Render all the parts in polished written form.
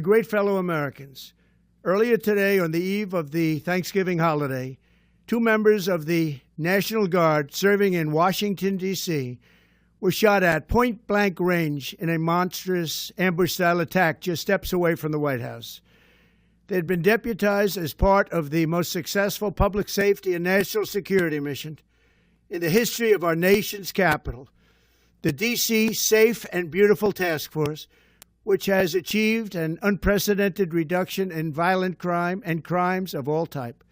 great fellow Americans, earlier today, on the eve of the Thanksgiving holiday, 2 members of the National Guard serving in Washington, D.C., were shot at point-blank range in a monstrous ambush-style attack just steps away from the White House. They had been deputized as part of the most successful public safety and national security mission in the history of our nation's capital, the D.C. Safe and Beautiful Task Force, which has achieved an unprecedented reduction in violent crime and crimes of all type.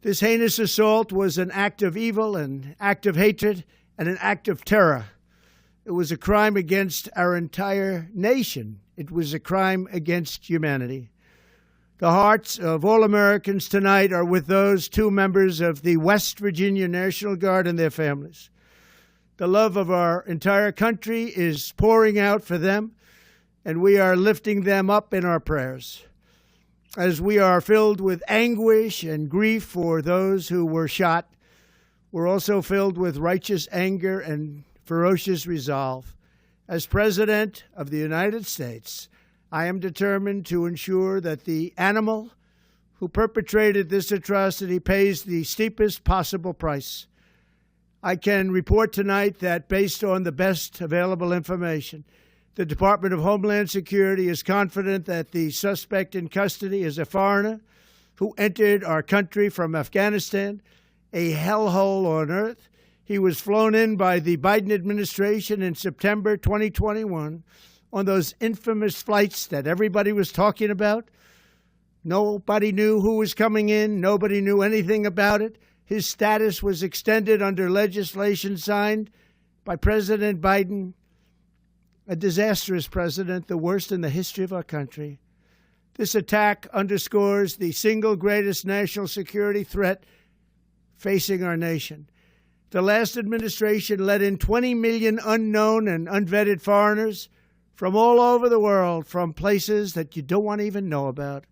This heinous assault was an act of evil, an act of hatred, and an act of terror. It was a crime against our entire nation. It was a crime against humanity. The hearts of all Americans tonight are with those 2 members of the West Virginia National Guard and their families. The love of our entire country is pouring out for them, and we are lifting them up in our prayers. As we are filled with anguish and grief for those who were shot, we're also filled with righteous anger and ferocious resolve. As President of the United States, I am determined to ensure that the animal who perpetrated this atrocity pays the steepest possible price. I can report tonight that, based on the best available information, the Department of Homeland Security is confident that the suspect in custody is a foreigner who entered our country from Afghanistan, a hellhole on earth. He was flown in by the Biden administration in September 2021 on those infamous flights that everybody was talking about. Nobody knew who was coming in. Nobody knew anything about it. His status was extended under legislation signed by President Biden, a disastrous president, the worst in the history of our country. This attack underscores the single greatest national security threat facing our nation. The last administration let in 20 million unknown and unvetted foreigners from all over the world, from places that you don't want to even know about.